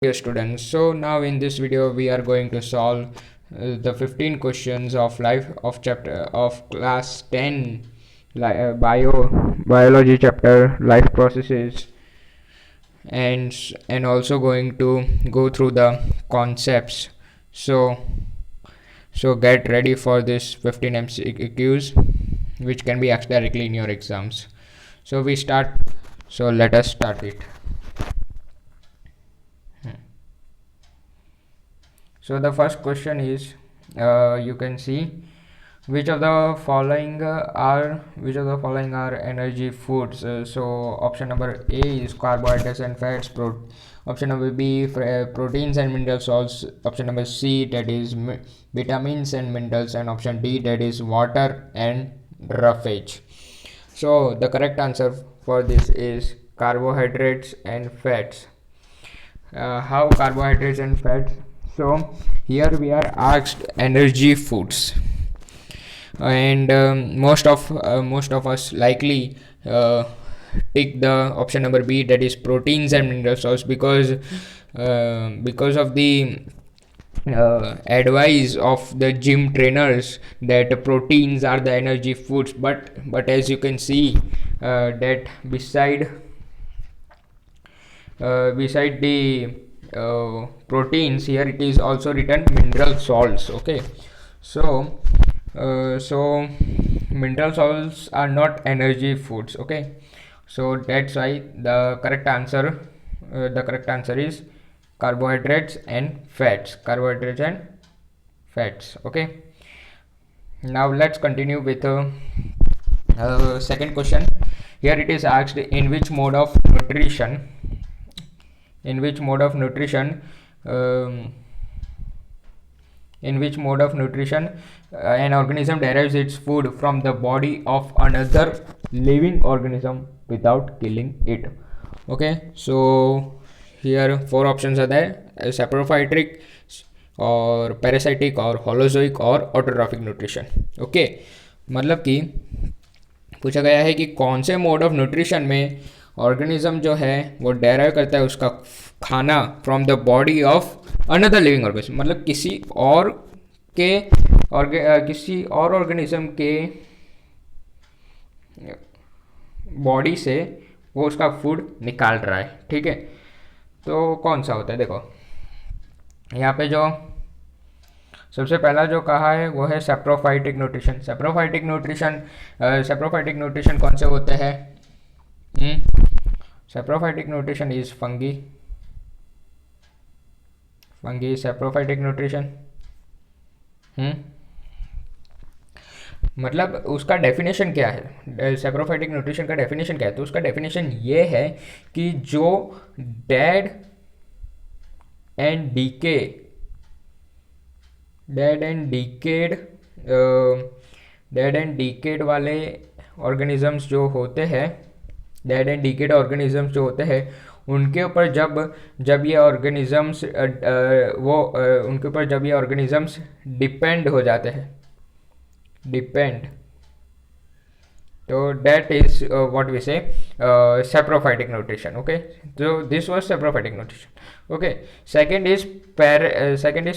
Dear students, so now in this video we are going to solve the 15 questions of life of chapter of class 10 biology chapter life processes, and also going to go through the concepts. So get ready for this 15 MCQs which can be asked directly in your exams. So we start. So let us start it. So the first question is, you can see which of the following are energy foods. So option number A is carbohydrates and fats. Option number B, proteins and mineral salts. Option number C, that is vitamins and minerals, and option D, that is water and roughage. So the correct answer for this is carbohydrates and fats. How carbohydrates and fats? So here we are asked energy foods, and most of us likely take the option number B, that is proteins and mineral salts, because of the advice of the gym trainers that proteins are the energy foods. But as you can see, that beside the proteins, here it is also written mineral salts. Okay, so mineral salts are not energy foods. Okay, so that's why the correct answer is carbohydrates and fats. Okay, now let's continue with second question. Here it is asked, in which mode of nutrition in which mode of nutrition um, an organism derives its food from the body of another living organism without killing it. Okay, so here four options are there: saprophytic, और parasitic, और holozoic, और autotrophic nutrition. Okay, मतलब कि पूछा गया है कि कौन से मोड ऑफ न्यूट्रिशन में ऑर्गेनिज्म जो है वो डेराइव करता है उसका खाना from the body of another living organism, मतलब किसी और ऑर्गेनिज्म के बॉडी से वो उसका फूड निकाल रहा है. ठीक है, तो कौन सा होता है? देखो यहाँ पे जो सबसे पहला जो कहा है वो है सैप्रोफाइटिक न्यूट्रिशन. सैप्रोफाइटिक न्यूट्रिशन कौन से होते हैं? Saprophytic nutrition is fungi saprophytic nutrition. मतलब उसका डेफिनेशन क्या है? सैप्रोफाइटिक न्यूट्रिशन का डेफिनेशन क्या है? तो उसका डेफिनेशन ये है कि जो डेड एंड डीकेड वाले ऑर्गेनिजम्स जो होते हैं, उनके ऊपर जब ये ऑर्गेनिजम्स डिपेंड हो जाते हैं, तो दैट इज व्हाट वी से saprophytic nutrition. Okay, so this was saprophytic nutrition. Okay, second is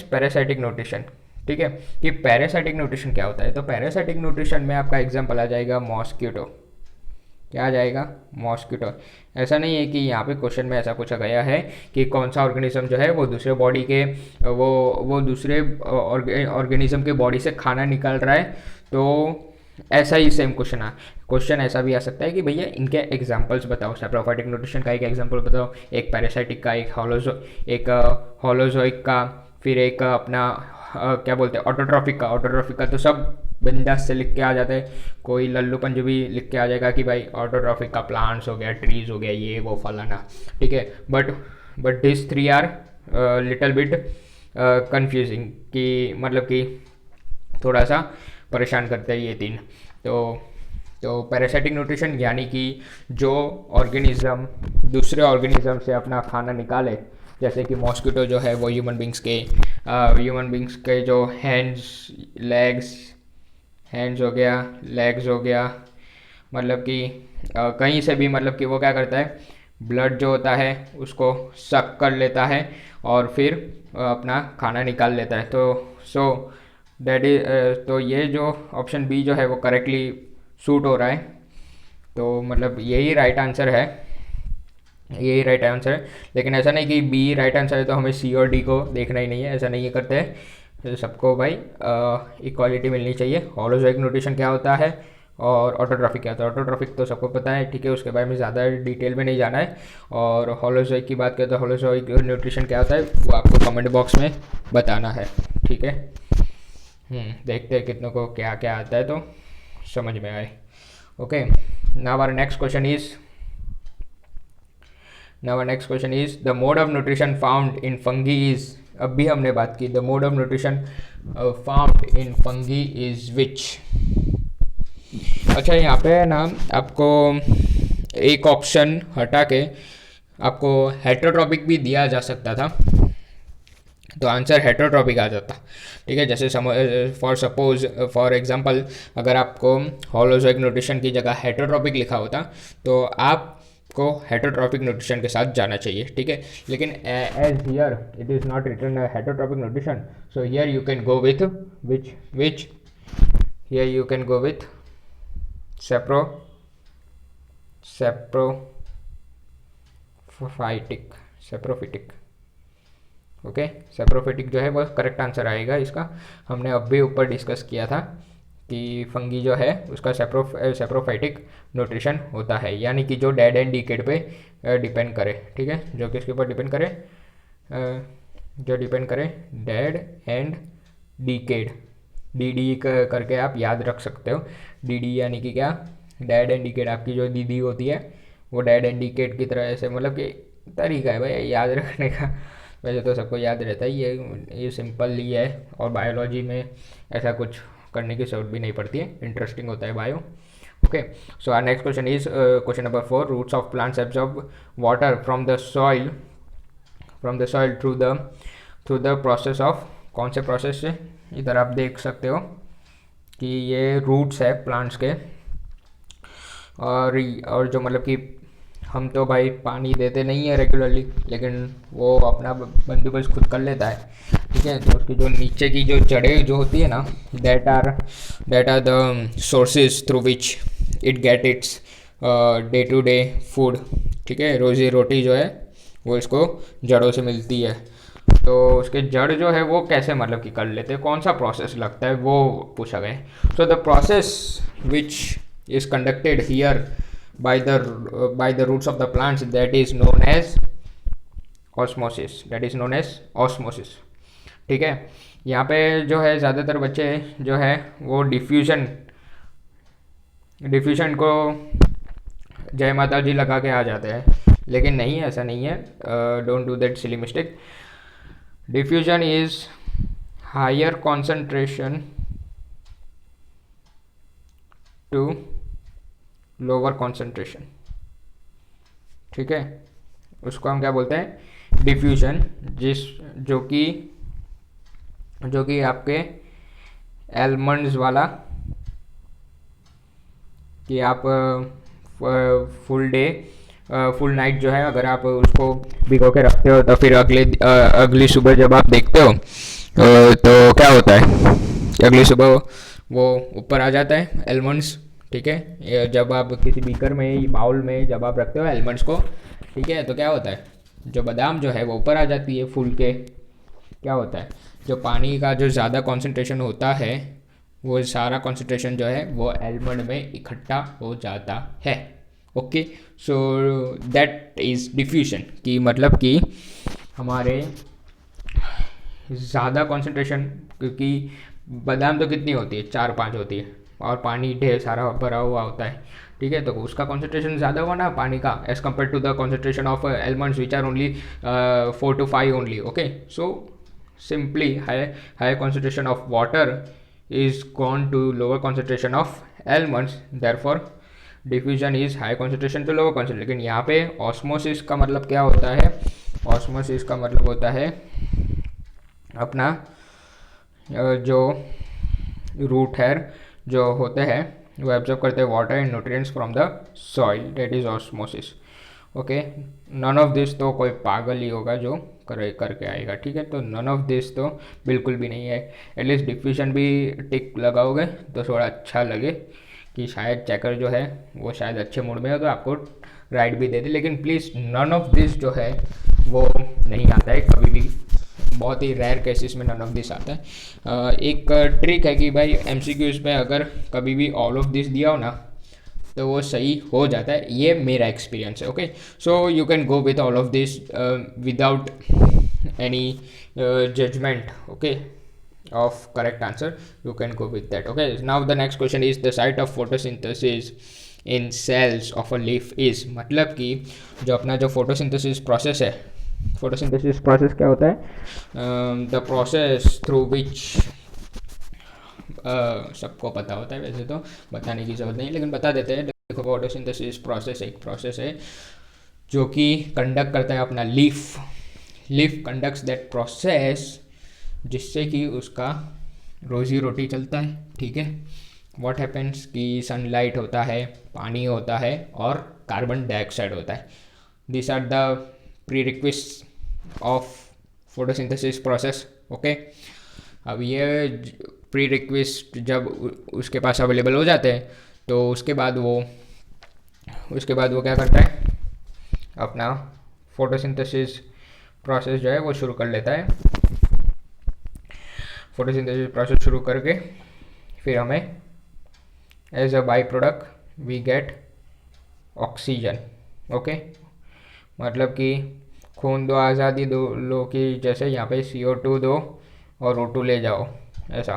parasitic nutrition. ठीक है, कि पैरासाइटिक न्यूट्रिशन क्या होता है? तो पैरासाइटिक न्यूट्रिशन में आपका एग्जांपल आ जाएगा मॉस्किटो. क्या आ जाएगा? मॉस्किटो. ऐसा नहीं है कि यहाँ पे क्वेश्चन में ऐसा पूछा गया है कि कौन सा ऑर्गेनिज्म जो है वो दूसरे बॉडी के वो दूसरे ऑर्गेनिज्म के बॉडी से खाना निकाल रहा है. तो ऐसा ही सेम क्वेश्चन ऐसा भी आ सकता है कि भैया इनके एग्जांपल्स बताओ. सैप्रोफाइटिक न्यूट्रिशन का एक एग्जांपल बताओ, एक पैरासाइटिक का, एक होलोजोइक का, फिर एक अपना क्या बोलते हैं ऑटोट्रॉफिक का तो सब बिंदास से लिख के आ जाते हैं. कोई लल्लू पंजू भी लिख के आ जाएगा कि भाई ऑटोट्रॉफिक का प्लांट्स हो गया, ट्रीज हो गया, ये वो फलाना. ठीक है, but this three are little bit confusing, कि मतलब कि थोड़ा सा परेशान करते हैं ये तीन. तो पैरासाइटिक न्यूट्रिशन यानी कि जो ऑर्गेनिज्म दूसरे ऑर्गेनिज्म से अपना खाना निकाले, जैसे कि मॉस्किटो जो है वो ह्यूमन बींग्स के जो हैंड्स हो गया, लेग्स हो गया, मतलब कि कहीं से भी, मतलब कि वो क्या करता है, ब्लड जो होता है उसको सक कर लेता है और फिर अपना खाना निकाल लेता है। तो सो दैट इज, तो ये जो ऑप्शन बी जो है वो करेक्टली सूट हो रहा है। तो मतलब यही राइट आंसर है, यही राइट आंसर है। लेकिन ऐसा नहीं कि बी राइट आंसर है तो हमें सी और डी को देखना ही नहीं है, ऐसा नहीं ये करते हैं। तो सबको भाई इक्वालिटी मिलनी चाहिए। हॉलोजोइक न्यूट्रिशन क्या होता है और ऑटोट्रॉफिक क्या होता है। ऑटोट्रॉफिक तो सबको पता है, ठीक है, उसके बारे में ज़्यादा डिटेल में नहीं जाना है। और हॉलोजोइक की बात करें तो हॉलोजोइक न्यूट्रिशन क्या होता है वो आपको कमेंट बॉक्स में बताना है, ठीक है। देखते हैं कितनों को क्या क्या आता है तो समझ में आए। Okay, now our next question is the mode of nutrition found in fungi is, अब भी हमने बात की, the mode of nutrition found in fungi is which. अच्छा, यहाँ पे ना आपको एक ऑप्शन हटा के आपको हेटरोट्रॉपिक भी दिया जा सकता था, तो आंसर हेटरोट्रॉपिक आ जाता, ठीक है। जैसे फॉर एग्जांपल अगर आपको हॉलोजोइक न्यूट्रिशन की जगह हेटरोट्रॉपिक लिखा होता तो आपको हेटरोट्रॉपिक न्यूट्रिशन के साथ जाना चाहिए, ठीक है। लेकिन as here it is not written heterotrophic nutrition, so here you can go with which here you can go with saprophytic. Okay, saprophytic जो है वो करेक्ट आंसर आएगा इसका। हमने अब भी ऊपर डिस्कस किया था कि फंगी जो है उसका सेप्रोफाइटिक न्यूट्रिशन होता है, यानी कि जो डेड एंड डिकेड पे डिपेंड करे, ठीक है। जो किसके ऊपर डिपेंड करे, जो डिपेंड करे डेड एंड डिकेड। डी करके आप याद रख सकते हो। डी यानी कि क्या, डेड एंड डिकेड। आपकी जो दीदी होती है वो डेड एंड डिकेड की तरह, ऐसे मतलब कि तरीका है भाई याद रखने का। वैसे तो सबको याद रहता है, ये सिंपल ही है और बायोलॉजी में ऐसा कुछ करने की जरूरत भी नहीं पड़ती है, इंटरेस्टिंग होता है bio. Okay, so our next question is question number 4, roots of plants absorb water from the soil through the process of, कौन से प्रोसेस से। इधर आप देख सकते हो कि ये रूट्स है प्लांट्स के, और जो मतलब कि हम तो भाई पानी देते नहीं है रेगुलरली, लेकिन वो अपना बंदोबस्त खुद कर लेता है, ठीक है। तो उसकी जो नीचे की जो जड़ें जो होती है ना, that are the sources through which it get its day to day food, ठीक है। रोजी रोटी जो है वो इसको जड़ों से मिलती है। तो उसके जड़ जो है वो कैसे मतलब कि कर लेते हैं, कौन सा प्रोसेस लगता है वो पूछा गया। So the process which is conducted here by the roots of the plants, that is known as osmosis, ठीक है। यहाँ पे जो है ज़्यादातर बच्चे जो है वो डिफ्यूजन को जय माता जी लगा के आ जाते हैं, लेकिन नहीं, ऐसा नहीं है। Don't do that silly mistake. Diffusion is higher concentration to lower concentration, ठीक है। उसको हम क्या बोलते हैं, डिफ्यूजन। जो कि आपके एलमंड्स वाला, कि आप फुल नाइट जो है अगर आप उसको भिगो के रखते हो तो फिर अगली सुबह जब आप देखते हो तो क्या होता है, अगली सुबह वो ऊपर आ जाता है एलमंड्स, ठीक है। जब आप किसी बीकर में, बाउल में जब आप रखते हो एलमंड्स को, ठीक है, तो क्या होता है, जो बादाम जो है वो ऊपर आ जाती है फूल के। क्या होता है, जो पानी का जो ज़्यादा कंसंट्रेशन होता है वो सारा कंसंट्रेशन जो है वो एलमंड में इकट्ठा हो जाता है। Okay, so that is diffusion, की मतलब कि हमारे ज़्यादा कंसंट्रेशन, क्योंकि बादाम तो कितनी होती है, 4-5 होती है और पानी ढेर सारा भरा हुआ होता है, ठीक है। तो उसका कंसंट्रेशन ज़्यादा हुआ ना पानी का, as compare to the concentration of almonds which are only 4 to 5 only. Okay, so simply higher concentration of water is gone to lower concentration of elements, therefore diffusion is high concentration to lower concentration। लेकिन यहाँ पे osmosis का मतलब क्या होता है, osmosis का मतलब होता है अपना जो रूट हेयर जो होते हैं वो एब्जॉर्ब करते हैं water and nutrients from the soil, that is osmosis. Okay, none of this तो कोई पागल ही होगा जो करके आएगा, ठीक है। तो नन ऑफ दिस तो बिल्कुल भी नहीं है। एटलीस्ट डिफिशन भी टिक लगाओगे तो थोड़ा अच्छा लगे कि शायद चेकर जो है वो शायद अच्छे मूड में हो तो आपको राइट भी दे दे, लेकिन प्लीज़ नन ऑफ दिस जो है वो नहीं आता है कभी भी। बहुत ही रेयर केसेस में नन ऑफ दिस आता है। एक ट्रिक है कि भाई एमसीक्यूज में अगर कभी भी ऑल ऑफ दिस दिया हो ना तो वो सही हो जाता है, ये मेरा एक्सपीरियंस है। Okay, so you can go with all of this without any judgement, okay, of correct answer. You can go with that. Okay, now the next question is the site of photosynthesis in cells of a leaf is, मतलब कि जो अपना जो photosynthesis process है, photosynthesis process क्या होता है, the process through which सबको पता होता है, वैसे तो बताने की ज़रूरत नहीं, लेकिन बता देते हैं। देखो, फोटोसिंथेसिस प्रोसेस एक प्रोसेस है जो कि कंडक्ट करता है अपना लीफ कंडक्ट्स दैट प्रोसेस, जिससे कि उसका रोजी रोटी चलता है, ठीक है। व्हाट हैपेंस कि सनलाइट होता है, पानी होता है और कार्बन डाइऑक्साइड होता है। This are the prerequisites of photosynthesis process. Okay, अब ये प्री रिक्वेस्ट जब उसके पास अवेलेबल हो जाते हैं तो उसके बाद वो क्या करता है, अपना फोटोसिंथेसिस प्रोसेस जो है वो शुरू कर लेता है। फोटोसिंथेसिस प्रोसेस शुरू करके फिर हमें as a by product we get oxygen. Okay, मतलब कि खून दो आज़ादी दो लो की जैसे यहाँ पे CO2 दो और O2 ले जाओ, ऐसा,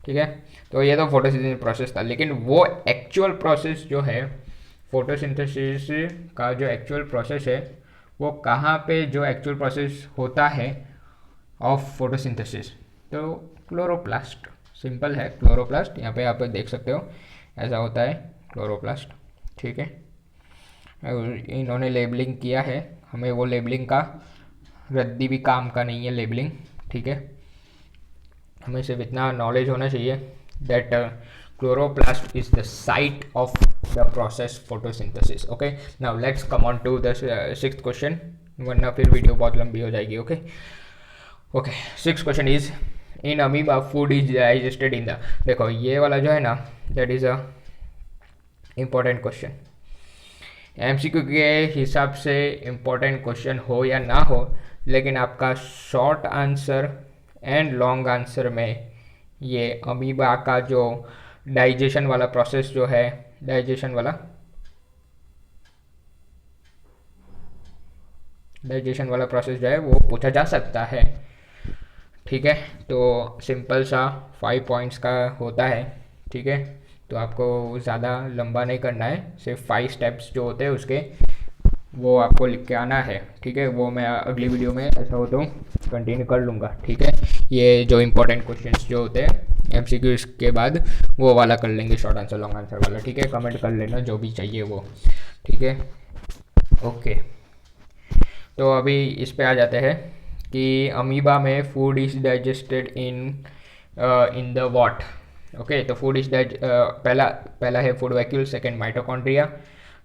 ठीक है। तो ये तो फोटोसिंथेसिस प्रोसेस था, लेकिन वो एक्चुअल प्रोसेस जो है फोटोसिंथेसिस का, जो एक्चुअल प्रोसेस है वो कहाँ पे जो एक्चुअल प्रोसेस होता है ऑफ फोटोसिंथेसिस, तो क्लोरोप्लास्ट। सिंपल है, क्लोरोप्लास्ट। यहाँ पे आप देख सकते हो ऐसा होता है क्लोरोप्लास्ट, ठीक है। इन्होंने लेबलिंग किया है, हमें वो लेबलिंग का रद्दी भी काम का नहीं है लेबलिंग, ठीक है। हमें सिर्फ इतना नॉलेज होना चाहिए that chloroplast is the site of the process photosynthesis. Okay, now let's come on to the sixth question, वरना फिर वीडियो बहुत लंबी हो जाएगी। Okay okay, sixth question is in amoeba food is digested in the, देखो ये वाला जो है ना, that is a important question. MCQ के हिसाब से इम्पोर्टेंट क्वेश्चन हो या ना हो, लेकिन आपका short answer and long answer में ये अमीबा का जो डाइजेशन वाला प्रोसेस जो है, डाइजेशन वाला प्रोसेस जो है वो पूछा जा सकता है, ठीक है। तो सिंपल सा 5 पॉइंट्स का होता है, ठीक है। तो आपको ज़्यादा लंबा नहीं करना है, सिर्फ 5 स्टेप्स जो होते हैं उसके वो आपको लिख के आना है, ठीक है। वो मैं अगली वीडियो में ऐसा हो तो कंटिन्यू कर लूँगा, ठीक है। ये जो इंपॉर्टेंट क्वेश्चंस जो होते हैं MCQ के बाद वो वाला कर लेंगे, शॉर्ट आंसर लॉन्ग आंसर वाला, ठीक है। कमेंट कर लेना जो भी चाहिए वो, ठीक है। ओके, तो अभी इस पे आ जाते हैं कि अमीबा में food is digested in the what. Okay, तो फूड इज पहला है फूड वैक्यूल, सेकेंड माइटोकॉन्ड्रिया।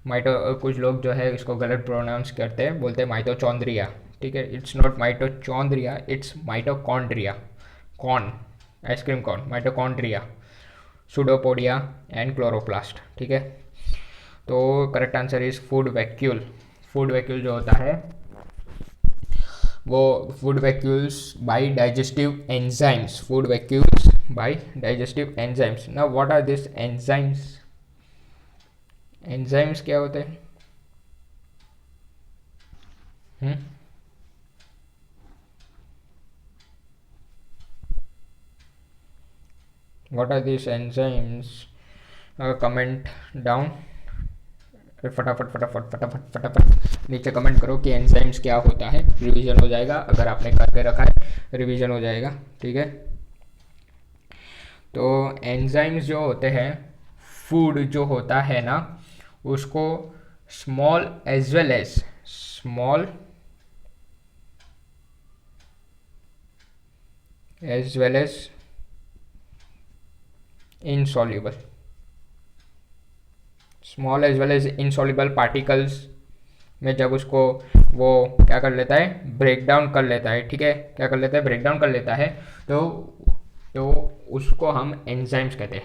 कुछ लोग जो है इसको गलत प्रोनाउंस करते हैं, बोलते हैं माइटोचॉन्ड्रिया, ठीक है। It's not mitochondria, it's mitochondria, cone, ice cream cone, mitochondria, pseudopodia and chloroplast, ठीक है। तो correct answer is food vacuole. Food vacuole जो होता है वो food vacuoles by digestive enzymes, food vacuoles by digestive enzymes. Now what are this enzymes? Enzymes क्या होते हैं? What are this enzymes? Comment down, फटाफट फटाफट फटाफट फटाफट नीचे कमेंट करो कि एंजाइम्स क्या होता है, रिवीजन हो जाएगा। अगर आपने करके रखा है रिवीजन हो जाएगा, ठीक है। तो एंजाइम्स जो होते हैं, फूड जो होता है ना, उसको small as well as insoluble, small as well as insoluble particles में जब उसको वो क्या कर लेता है, ब्रेक डाउन कर लेता है, ठीक है, क्या कर लेता है, ब्रेक डाउन कर लेता है, तो तो उसको हम एंजाइम्स कहते हैं,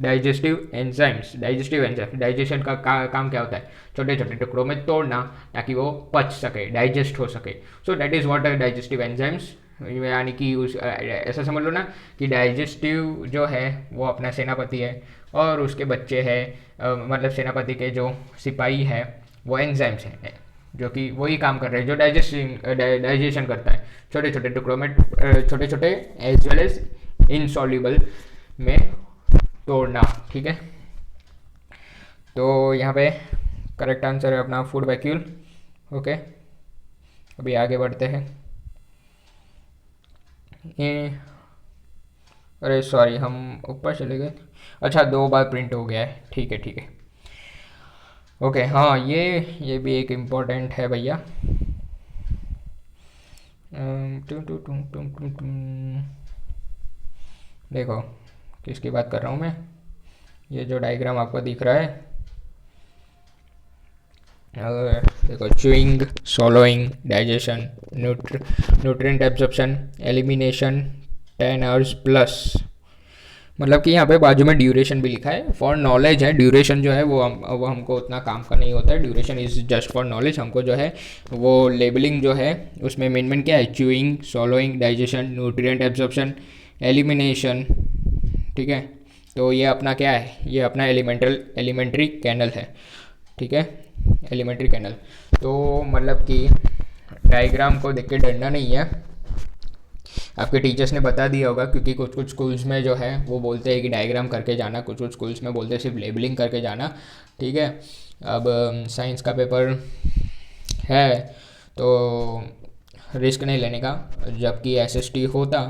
डाइजेस्टिव एंजाइम्स। डाइजेशन का काम क्या होता है, छोटे छोटे टुकड़ों में तोड़ना ताकि वो पच सके, डाइजेस्ट हो सके। So that is what digestive enzymes, यानी कि उस ऐसा समझ लो ना कि डाइजेस्टिव जो है वो अपना सेनापति है और उसके बच्चे हैं, मतलब सेनापति के जो सिपाही है वो एंजाइम्स हैं, जो कि वही काम कर रहे हैं जो डाइजेशन करता है, छोटे छोटे टुकड़ों में, छोटे छोटे एज वेल एज इनसॉल्युबल में तोड़ना, ठीक है। तो यहाँ पे करेक्ट आंसर है अपना फूड वैक्यूल। ओके, अभी आगे बढ़ते हैं। अरे सॉरी, हम ऊपर चले गए। अच्छा, 2 बार प्रिंट हो गया है, ठीक है ठीक है। ओके, हाँ, ये भी एक इम्पोर्टेंट है भैया। देखो किसकी बात कर रहा हूँ मैं, ये जो डायग्राम आपको दिख रहा है, देखो, chewing, swallowing, digestion, nutrient absorption, elimination, 10 hours plus. मतलब कि यहाँ पे बाजू में ड्यूरेशन भी लिखा है, फॉर नॉलेज है। ड्यूरेशन जो है वो हमको उतना काम का नहीं होता है, duration is just for knowledge. हमको जो है वो लेबलिंग जो है उसमें मेन क्या है, chewing, swallowing, digestion, nutrient absorption, elimination, ठीक है। तो ये अपना क्या है, ये अपना एलिमेंट्री कैनल है, ठीक है, एलिमेंट्री कैनल। तो मतलब कि डायग्राम को देख के डरना नहीं है, आपके टीचर्स ने बता दिया होगा, क्योंकि कुछ कुछ स्कूल्स में जो है वो बोलते हैं कि डायग्राम करके जाना, कुछ कुछ स्कूल्स में बोलते हैं सिर्फ लेबलिंग करके जाना, ठीक है। अब साइंस का पेपर है तो रिस्क नहीं लेने का, जबकि एसएसटी होता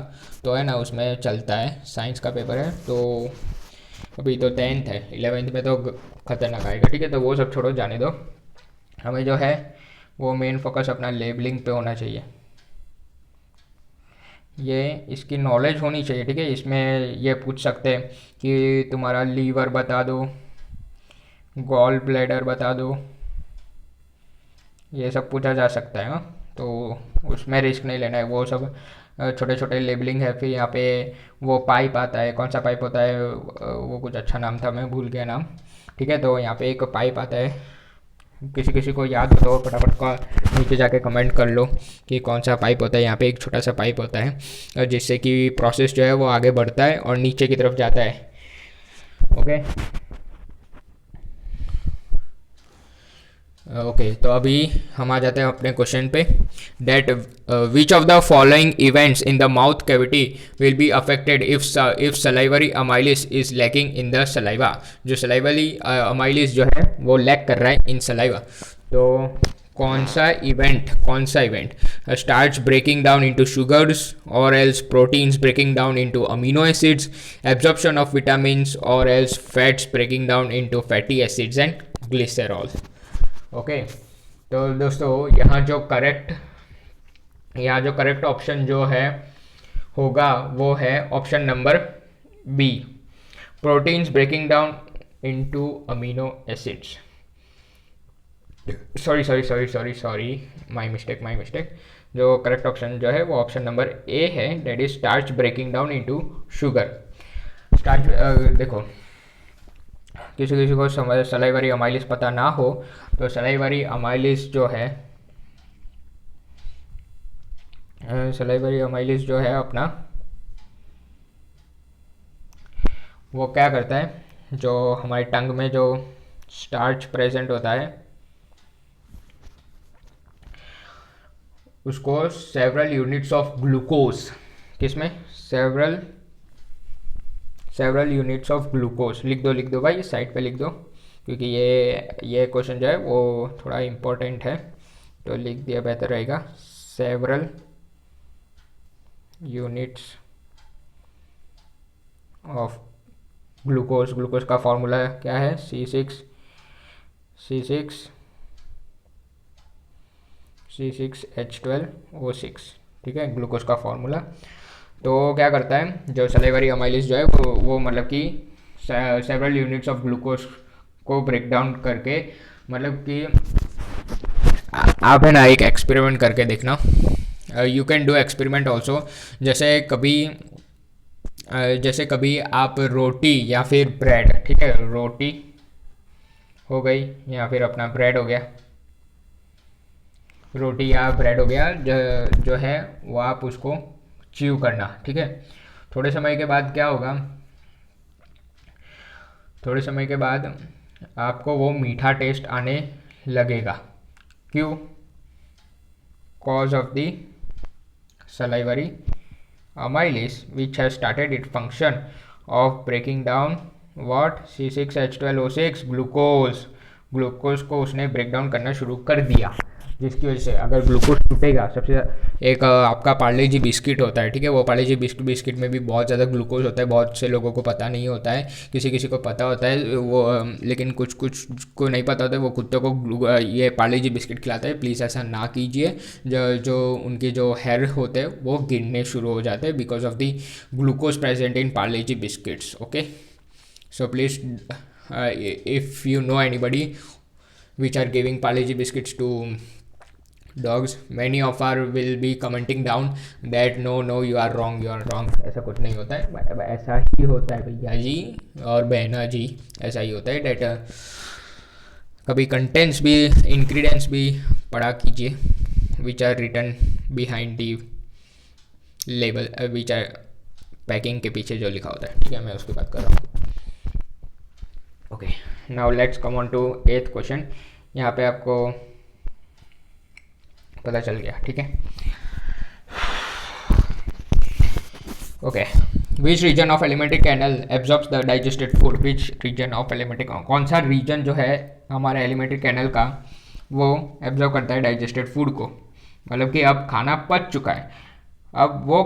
तो है ना, उसमें चलता है। साइंस का पेपर है तो अभी तो 10th है, 11th में तो खतरनाक आएगा, ठीक है। तो वो सब छोड़ो, जाने दो, हमें जो है वो मेन फोकस अपना लेबलिंग पे होना चाहिए। ये इसकी नॉलेज होनी चाहिए, ठीक है। इसमें ये पूछ सकते हैं कि तुम्हारा लीवर बता दो, गॉल ब्लैडर बता दो, ये सब पूछा जा सकता है। हाँ, तो उसमें रिस्क नहीं लेना है, वो सब छोटे छोटे लेबलिंग है। फिर यहाँ पे वो पाइप आता है, कौन सा पाइप होता है, वो कुछ अच्छा नाम था, मैं भूल गया नाम, ठीक है। तो यहाँ पे एक पाइप आता है, किसी किसी को याद हो तो फटाफट का नीचे जाके कमेंट कर लो कि कौन सा पाइप होता है। यहाँ पे एक छोटा सा पाइप होता है जिससे कि प्रोसेस जो है वो आगे बढ़ता है और नीचे की तरफ जाता है। ओके ओके, तो अभी हम आ जाते हैं अपने क्वेश्चन पे। State which of the following events in the mouth cavity will be affected if salivary amylase is lacking in the saliva. जो सलाइवरी अमाइलिस जो है वो लैक कर रहा है इन सलाइवा, तो कौन सा event, starch breaking down into sugars और else proteins breaking down into amino acids, absorption of vitamins और else fats breaking down into fatty acids and glycerol. Okay, तो दोस्तों यहाँ जो करेक्ट ऑप्शन जो है होगा वो है option number B, proteins breaking down into amino acids. Sorry, my mistake. जो करेक्ट ऑप्शन जो है वो ऑप्शन नंबर ए है, that is starch breaking down into sugar. Starch, देखो, किसी किसी को सलाइवरी अमाइलिस पता ना हो तो सलाइवरी अमाइलिस जो है अपना वो क्या करता है, जो हमारी टंग में जो स्टार्च प्रेजेंट होता है उसको सेवरल यूनिट्स ऑफ ग्लूकोज, किसमें, सेवरल यूनिट्स ऑफ ग्लूकोज, लिख दो भाई, साइड पे लिख दो, क्योंकि ये क्वेश्चन जो है वो थोड़ा इम्पोर्टेंट है, तो लिख दिया बेहतर रहेगा। सेवरल यूनिट्स ऑफ ग्लूकोज का फॉर्मूला क्या है, C6H12O6, ठीक है, ग्लूकोज का फॉर्मूला। तो क्या करता है, जो सलाइवरी अमाइलिस जो है वो मतलब कि सेवरल यूनिट्स ऑफ ग्लूकोज को ब्रेक डाउन करके, मतलब कि आप है ना एक एक्सपेरिमेंट करके देखना, you can do experiment also. जैसे कभी जैसे कभी आप रोटी या फिर ब्रेड, ठीक है, रोटी हो गई या फिर अपना ब्रेड हो गया, रोटी या ब्रेड हो गया, जो है वो आप उसको च्यू करना, ठीक है। थोड़े समय के बाद क्या होगा, थोड़े समय के बाद आपको वो मीठा टेस्ट आने लगेगा। क्यों? Cause of the salivary amylase which has started its function of breaking down what C6H12O6 glucose को उसने ब्रेक डाउन करना शुरू कर दिया, जिसकी वजह से अगर ग्लूकोज टूटेगा, सबसे एक आपका पार्ले जी बिस्किट होता है, ठीक है, वो पार्ले जी बिस्किट में भी बहुत ज़्यादा ग्लूकोज होता है, बहुत से लोगों को पता नहीं होता है, किसी किसी को पता होता है वो, लेकिन कुछ कुछ को नहीं पता होता है, वो कुत्तों को ये पार्ले जी बिस्किट खिलाता है। प्लीज़ ऐसा ना कीजिए, जो उनके जो हेयर होते हैं वो गिरने शुरू हो जाते हैं because of the glucose present in Parle G biscuits. Okay, so please if you know anybody which are giving Parle-G biscuits to dogs, many of our will be commenting down that no you are wrong, ऐसा कुछ नहीं होता है, ऐसा ही होता है भैया जी और बहना जी, ऐसा ही होता है। डेट कभी कंटेंट्स भी, इंग्रेडिएंट्स भी पढ़ा कीजिए which are written behind the label, which are packing के पीछे जो लिखा होता है, ठीक है, मैं उसकी बात कर रहा हूँ। Okay, now let's come on to 8th question. यहाँ पे आपको पता चल गया, ठीक है। Okay, which region of alimentary canal absorbs the digested food, which region of alimentary, कौन सा रीजन जो है हमारा एलिमेंट्री कैनल का वो एब्जॉर्ब करता है डाइजेस्टेड फूड को, मतलब कि अब खाना पच चुका है, अब वो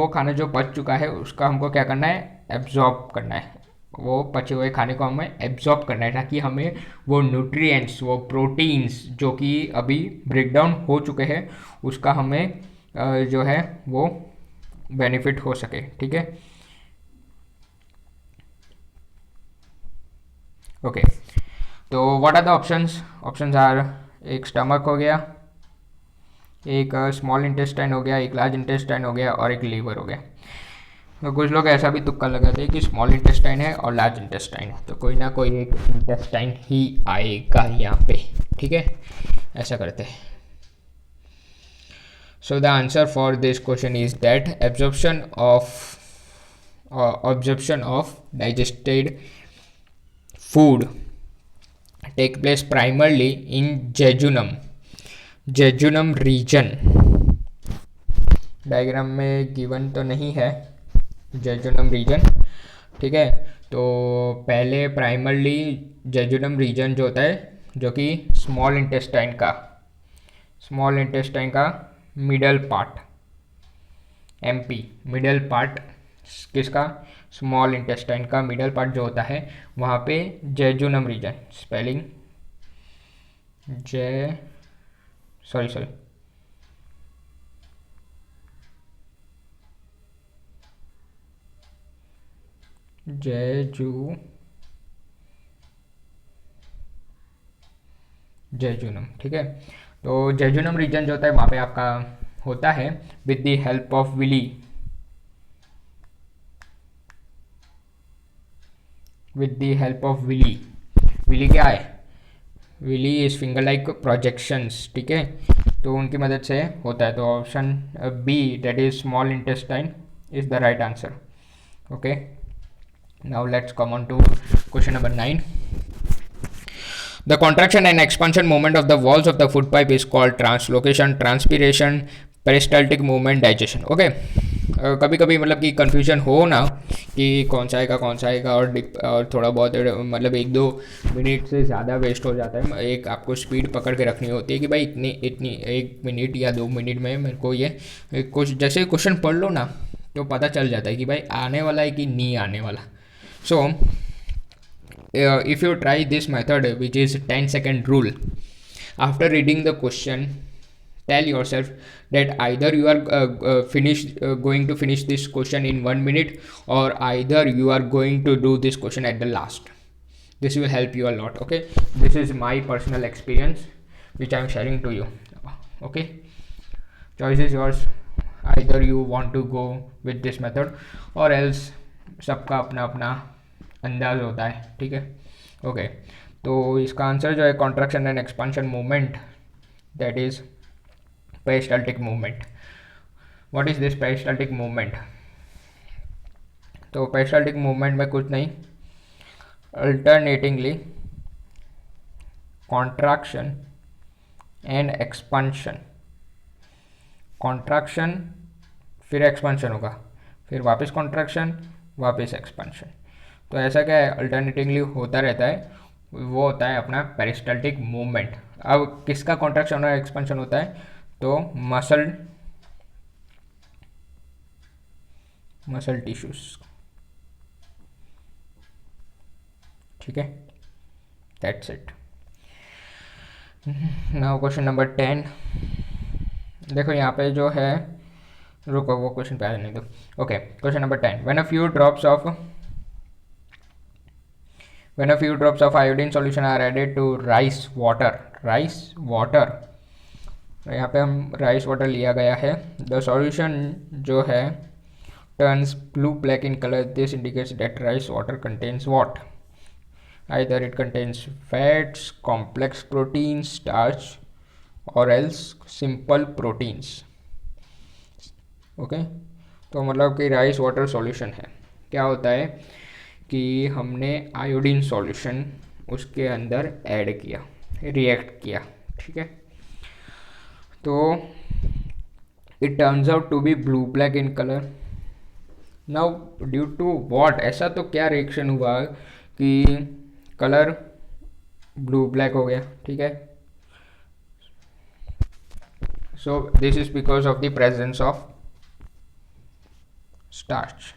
खाना जो पच चुका है उसका हमको क्या करना है, एब्जॉर्ब करना है, वो पचे हुए खाने को हमें एब्जॉर्ब करना है, ताकि हमें वो न्यूट्रिएंट्स, वो प्रोटीन्स जो कि अभी ब्रेकडाउन हो चुके हैं उसका हमें जो है वो बेनिफिट हो सके, ठीक है। ओके, तो what are the options are, एक स्टमक हो गया, एक स्मॉल इंटेस्टाइन हो गया, एक लार्ज इंटेस्टाइन हो गया और एक लीवर हो गया। तो कुछ लोग ऐसा भी तुक्का लगाते हैं कि स्मॉल इंटेस्टाइन है और लार्ज इंटेस्टाइन है, तो कोई ना कोई एक इंटेस्टाइन ही आएगा यहाँ पे, ठीक है, ऐसा करते हैं। So the answer for this question is that absorption of digested food take place primarily in jejunum region. Diagram में गिवन तो नहीं है जेजुनम रीजन, ठीक है, तो पहले प्राइमरली जेजुनम रीजन जो होता है, जो कि स्मॉल इंटेस्टाइन का middle part, MP, middle part किसका, स्मॉल इंटेस्टाइन का मिडल पार्ट जो होता है वहाँ पे jejunum region, spelling sorry jejunum, ठीक है। तो जेजुनम रीजन जो होता है वहाँ पे आपका होता है with the help of villi, villi क्या है, villi is finger like projections, ठीक है, तो उनकी मदद से होता है। तो option B, that is small intestine, is the right answer. Okay, now let's come on to question number 9. The contraction and expansion movement of the walls of the food pipe is called translocation, transpiration, peristaltic movement, digestion. Okay, कभी कभी मतलब कि confusion हो ना कि कौन सा आएगा और थोड़ा बहुत मतलब 1-2 मिनट से ज़्यादा वेस्ट हो जाता है। एक आपको स्पीड पकड़ के रखनी होती है कि भाई इतनी 1 मिनट या 2 मिनट में मेरे को ये कुछ, जैसे क्वेश्चन पढ़ लो ना तो पता चल जाता है कि भाई आने वाला है कि नहीं आने वाला। So if you try this method, which is 10-second rule, after reading the question, tell yourself that either you are going to finish this question in 1 minute, or either you are going to do this question at the last. This will help you a lot. Okay, this is my personal experience which I am sharing to you. Okay, choice is yours. Either you want to go with this method or else सबका अपना अपना अंदाज होता है, ठीक है. Okay, तो इसका आंसर जो है contraction and expansion movement, that is peristaltic movement. What is this peristaltic movement? तो पेरिस्टाल्टिक मूवमेंट में कुछ नहीं, अल्टरनेटिंगली कॉन्ट्रैक्शन एंड एक्सपांशन, कॉन्ट्रैक्शन फिर एक्सपांशन होगा, फिर वापस कॉन्ट्रैक्शन वापस एक्सपांशन. तो ऐसा क्या है, अल्टरनेटिवली होता रहता है, वो होता है अपना पेरिस्टाल्टिक मूवमेंट. अब किसका कॉन्ट्रैक्शन और एक्सपांशन होता है? तो मसल टिश्यूज, ठीक है. That's it. Now question number 10. देखो यहाँ पे जो है, रुको वो क्वेश्चन पे आ नहीं दो. Okay, question number 10. When a few drops of iodine solution are added to rice water, यहाँ पे हम राइस वाटर लिया गया है. द सॉल्यूशन जो है turns blue black in colour. This indicates that rice water contains what? Either it contains fats, complex proteins, starch, or else simple proteins. Okay, तो मतलब कि राइस वाटर सॉल्यूशन है, क्या होता है कि हमने आयोडीन सॉल्यूशन उसके अंदर ऐड किया, रिएक्ट किया, ठीक है. तो it turns out to be blue black in colour. Now due to what? ऐसा तो क्या रिएक्शन हुआ कि कलर ब्लू ब्लैक हो गया, ठीक है. So this is because of the presence of starch.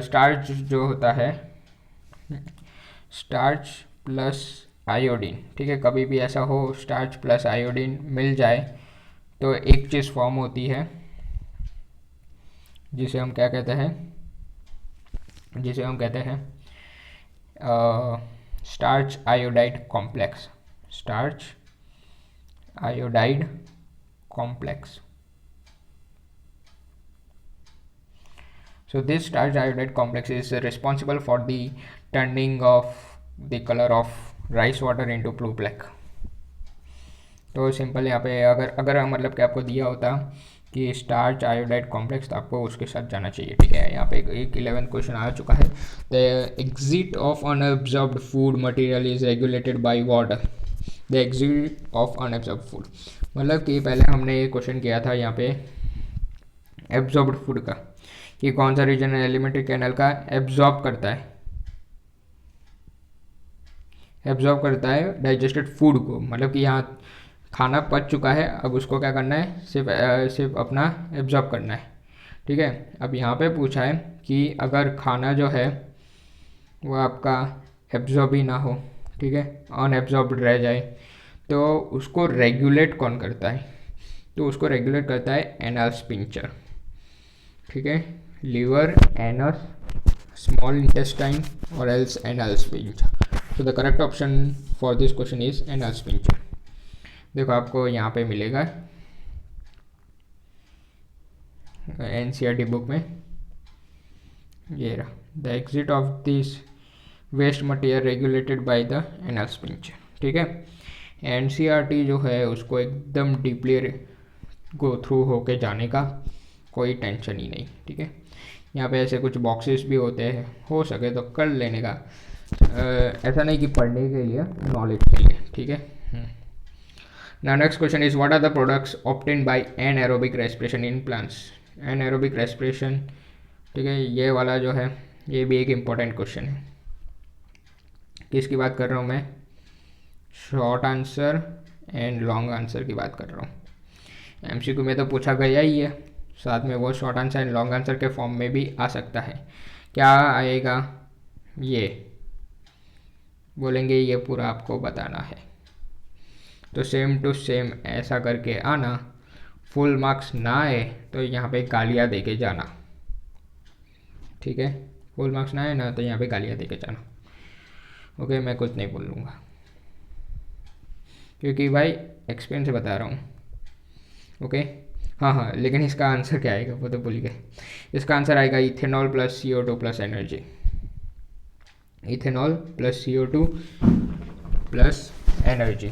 Starch जो होता है, स्टार्च प्लस आयोडीन, ठीक है. कभी भी ऐसा हो स्टार्च प्लस आयोडीन मिल जाए तो एक चीज़ फॉर्म होती है जिसे हम क्या कहते हैं, starch iodide complex. So this starch iodide complex is responsible for the turning of the color of rice water into blue black. तो सिंपल यहाँ पे अगर मतलब कि आपको दिया होता कि स्टार्च आयोडाइड कॉम्प्लेक्स, तो आपको उसके साथ जाना चाहिए, ठीक है. यहाँ पे एक 11th क्वेश्चन आ चुका है. The exit of unabsorbed food material is regulated by what? The exit of unabsorbed food, मतलब कि पहले हमने ये क्वेश्चन किया था यहाँ पे एब्जॉर्ब्ड फूड का, कि कौन सा रीजन एलिमेंट्री कैनल का एब्जॉर्ब करता है डाइजेस्टेड फूड को. मतलब कि यहाँ खाना पच चुका है, अब उसको क्या करना है, सिर्फ अपना एब्जॉर्ब करना है, ठीक है. अब यहाँ पे पूछा है कि अगर खाना जो है वो आपका एब्जॉर्ब ही ना हो, ठीक है, अनएब्जॉर्ब्ड रह जाए, तो उसको रेगुलेट कौन करता है? तो उसको रेगुलेट करता है एनल स्पिंचर, ठीक है. लीवर, एनस, स्मॉल इंटेस्टाइन और एल्स एनल स्पिंचर. तो the correct option for this question is anal sphincter. देखो आपको यहाँ पे मिलेगा एनसीईआरटी बुक में, ये रहा, the exit of this waste material regulated by the anal sphincter, ठीक है. एनसीईआरटी जो है उसको एकदम डीपली गो थ्रू होके जाने का कोई टेंशन ही नहीं, ठीक है. यहाँ पे ऐसे कुछ बॉक्सेस भी होते हैं, हो सके तो कर लेने का, ऐसा नहीं कि पढ़ने के लिए, नॉलेज के लिए, ठीक है. Now next question is, what are the products obtained by anaerobic respiration in plants? Anaerobic respiration, ठीक है, ये वाला जो है ये भी एक इम्पोर्टेंट क्वेश्चन है. किसकी बात कर रहा हूँ मैं? Short answer and long answer की बात कर रहा हूँ. एमसीक्यू में तो पूछा गया ही है, साथ में वो short answer and long answer के फॉर्म में भी आ सकता है. क्या आएगा? ये बोलेंगे ये पूरा आपको बताना है, तो सेम टू सेम ऐसा करके आना. फुल मार्क्स ना आए तो यहाँ पे गालियाँ दे के जाना, ठीक है. फुल मार्क्स ना आए ना तो यहाँ पे गालियाँ दे के जाना. ओके, मैं कुछ नहीं बोल लूँगा क्योंकि भाई एक्सपीरियंस से बता रहा हूँ। ओके, हाँ हाँ, लेकिन इसका आंसर क्या आएगा वो तो भूल गए। इसका आंसर आएगा ethanol plus CO2 plus energy. Ethanol plus CO2 plus energy.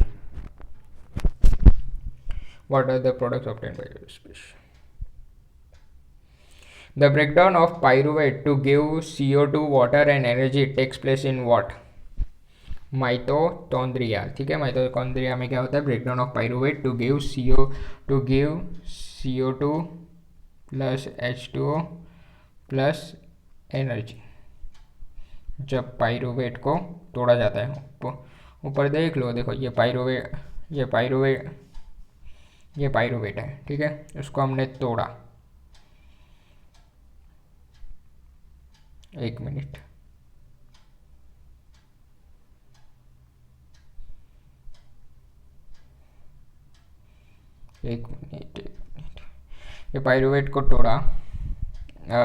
What are the products obtained by species? The breakdown of pyruvate to give CO2, water and energy takes place in what? Mitochondria. ठीक है, mitochondria में क्या होता है? Breakdown of pyruvate to give CO2 plus H2O plus energy. जब pyruvate को तोड़ा जाता है, ऊपर देख लो, देखो ये पाइरुवेट है, ठीक है, उसको हमने तोड़ा। एक मिनट, ये पाइरुवेट को तोड़ा,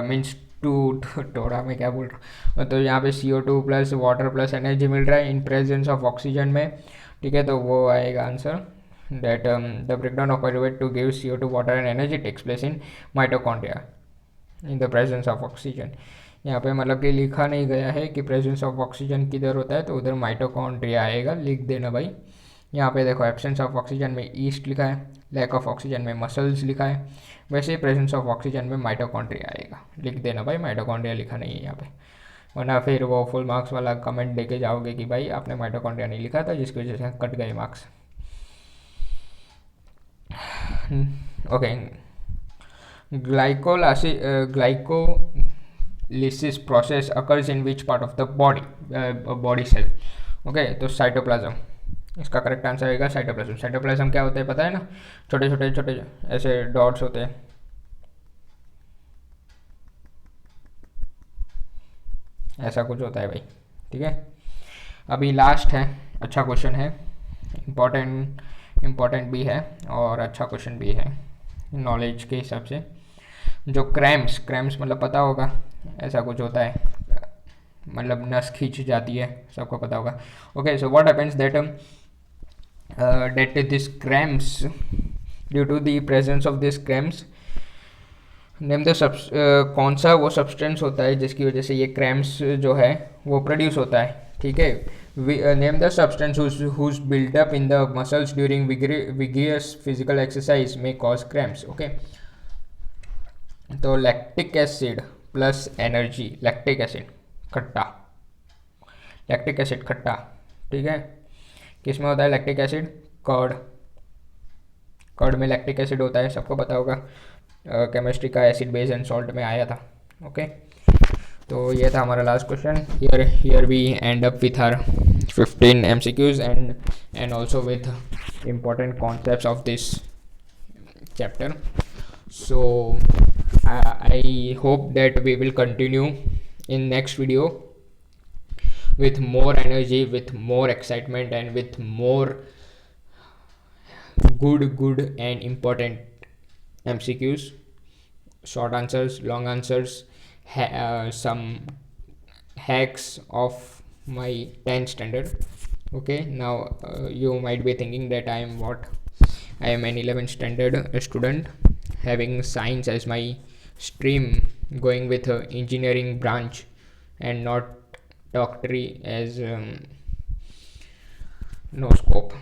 मीन्स तोड़ा, मैं क्या बोल रहा हूँ, तो यहाँ पे CO2 plus water plus energy मिल रहा है इन प्रेजेंस ऑफ ऑक्सीजन में। ठीक है, तो वो आएगा answer that the breakdown of pyruvate to give CO2, water and energy takes place in mitochondria in the presence of oxygen. यहाँ पे मतलब कि लिखा नहीं गया है कि प्रेजेंस ऑफ ऑक्सीजन किधर होता है, तो उधर माइटोकॉन्ड्रिया आएगा, लिख देना भाई। यहाँ पे देखो एब्सेंस ऑफ ऑक्सीजन में ईस्ट लिखा है, लैक ऑफ ऑक्सीजन में मसल्स लिखा है, वैसे ही प्रेजेंस ऑफ ऑक्सीजन में माइटोकॉन्ड्रिया आएगा, लिख देना भाई। माइटोकॉन्ड्रिया लिखा नहीं है यहाँ पे, वरना फिर वो फुल मार्क्स वाला कमेंट देके जाओगे कि भाई आपने माइटोकॉन्ड्रिया नहीं लिखा था, जिसकी वजह से कट गए marks. Okay, glycolysis process occurs in which part of the body cell? Okay, तो साइटोप्लाज्म इसका करेक्ट आंसर आएगा, साइटोप्लाज्म। साइटोप्लाज्म क्या होता है पता है ना? छोटे छोटे ऐसे डॉट्स होते हैं, ऐसा कुछ होता है भाई। ठीक है, अभी लास्ट है, अच्छा क्वेश्चन है, इम्पोर्टेंट भी है और अच्छा क्वेश्चन भी है नॉलेज के हिसाब से। जो क्रैम्स मतलब पता होगा, ऐसा कुछ होता है, मतलब नस खींच जाती है, सबको पता होगा। Okay, so what happens that this crams, due to the presence of this crams, name the कौन सा वो सब्सटेंस होता है जिसकी वजह से ये क्रैम्स जो है वो प्रोड्यूस होता है। ठीक है, name the substance whose buildup in the muscles during vigorous physical exercise में कॉज क्रैम्स। ओके, तो lactic acid plus energy, lactic acid खट्टा, ठीक है, किस में होता है लैक्टिक एसिड? कर्ड में लैक्टिक एसिड होता है, सबको पता होगा, केमिस्ट्री का एसिड बेस एंड सॉल्ट में आया था। ओके, तो ये था हमारा last question. Here we end up with our 15 MCQs and also with important concepts of this chapter. So I hope that we will continue in next video with more energy, with more excitement and with more good and important MCQs, short answers, long answers, some hacks of my 10th standard. Okay, now you might be thinking that I am an 11th standard student having science as my stream, going with engineering branch and not doctorate as no scope.